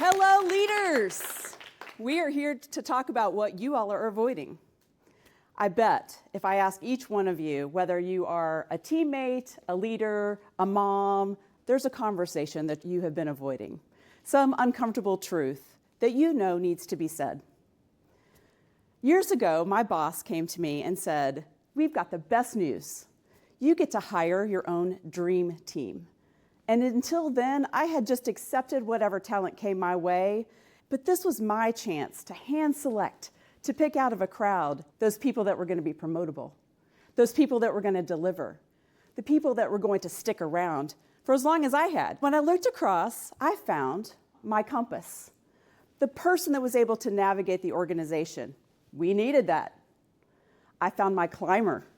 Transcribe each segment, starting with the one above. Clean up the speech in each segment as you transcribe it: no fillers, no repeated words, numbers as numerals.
Hello, leaders. We are here to talk about what you all are avoiding. I bet if I ask each one of you, whether you are a teammate, a leader, a mom, there's a conversation that you have been avoiding, some uncomfortable truth that you know needs to be said. Years ago, my boss came to me and said, "We've got the best news. You get to hire your own dream team." And until then, I had just accepted whatever talent came my way, but this was my chance to hand select, to pick out of a crowd those people that were going to be promotable, those people that were going to deliver, the people that were going to stick around for as long as I had. When I looked across, I found my compass, the person that was able to navigate the organization. We needed that. I found my climber,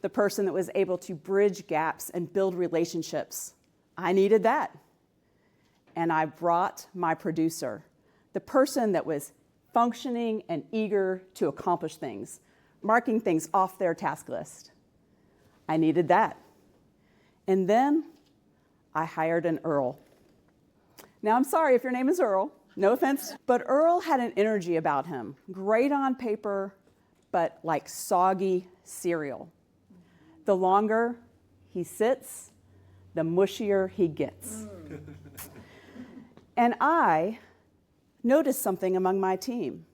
the person that was able to bridge gaps and build relationships. I needed that. And I brought my producer, the person that was functioning and eager to accomplish things, marking things off their task list. I needed that. And then I hired an Earl. Now, I'm sorry if your name is Earl, no offense, but Earl had an energy about him, great on paper, but like soggy cereal. The longer he sits, the mushier he gets. And I noticed something among my team.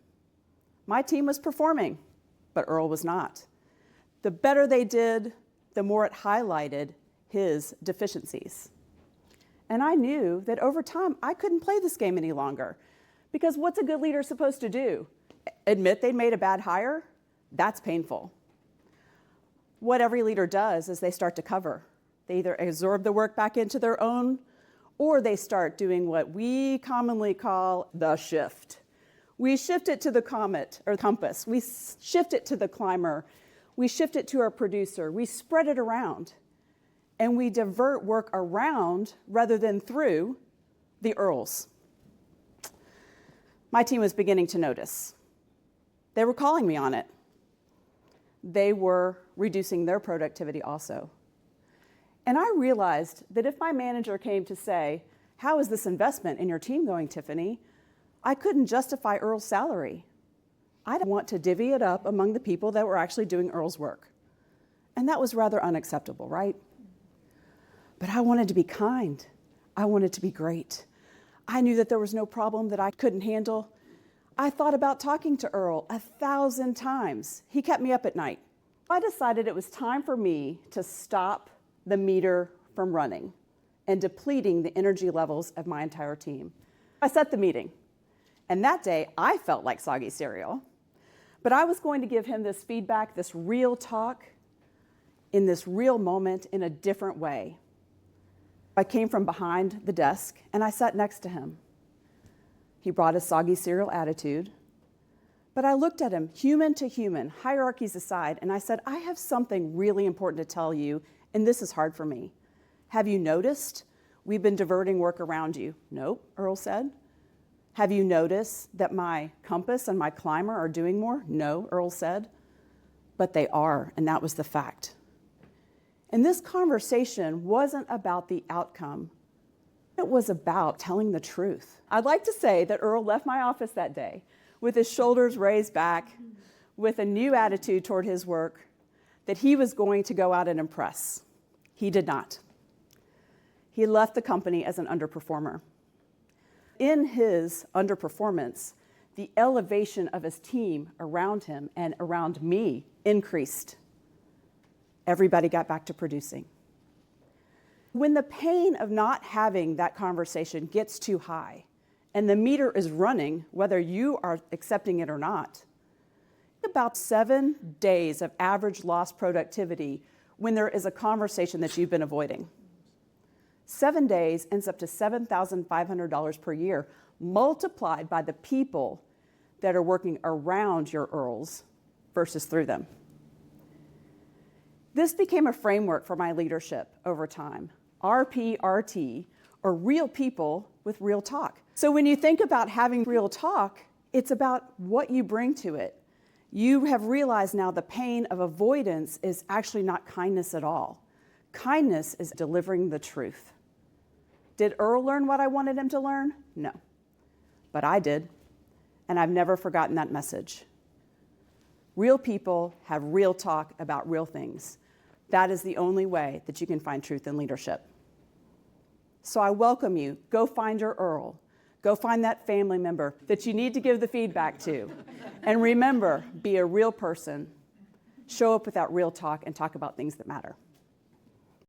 My team was performing, but Earl was not. The better they did, the more it highlighted his deficiencies. And I knew that over time, I couldn't play this game any longer. Because what's a good leader supposed to do? Admit they made a bad hire? That's painful. What every leader does is they start to cover. They either absorb the work back into their own, or they start doing what we commonly call the shift. We shift it to the comet or compass. We shift it to the climber. We shift it to our producer. We spread it around. And we divert work around rather than through the Earls. My team was beginning to notice. They were calling me on it. They were reducing their productivity also. And I realized that if my manager came to say, "How is this investment in your team going, Tiffany?" I couldn't justify Earl's salary. I'd want to divvy it up among the people that were actually doing Earl's work. And that was rather unacceptable, right? But I wanted to be kind. I wanted to be great. I knew that there was no problem that I couldn't handle. I thought about talking to Earl 1,000 times. He kept me up at night. I decided it was time for me to stop the meter from running and depleting the energy levels of my entire team. I set the meeting, and that day I felt like soggy cereal, but I was going to give him this feedback, this real talk, in this real moment in a different way. I came from behind the desk and I sat next to him. He brought a soggy cereal attitude, but I looked at him, human to human, hierarchies aside, and I said, "I have something really important to tell you, and this is hard for me. Have you noticed we've been diverting work around you?" "Nope," Earl said. "Have you noticed that my compass and my climber are doing more?" "No," Earl said. But they are, and that was the fact. And this conversation wasn't about the outcome. It was about telling the truth. I'd like to say that Earl left my office that day with his shoulders raised back, with a new attitude toward his work, that he was going to go out and impress. He did not. He left the company as an underperformer. In his underperformance, the elevation of his team around him and around me increased. Everybody got back to producing. When the pain of not having that conversation gets too high and the meter is running, whether you are accepting it or not, about 7 days of average lost productivity when there is a conversation that you've been avoiding. 7 days ends up to $7,500 per year, multiplied by the people that are working around your Earls versus through them. This became a framework for my leadership over time. RPRT, or real people with real talk. So when you think about having real talk, it's about what you bring to it. You have realized now the pain of avoidance is actually not kindness at all. Kindness is delivering the truth. Did Earl learn what I wanted him to learn? No. but I did, and I've never forgotten that message. Real people have real talk about real things. That is the only way that you can find truth in leadership. So I welcome you. Go find your Earl. Go find that family member that you need to give the feedback to. And remember, be a real person. Show up with that real talk and talk about things that matter.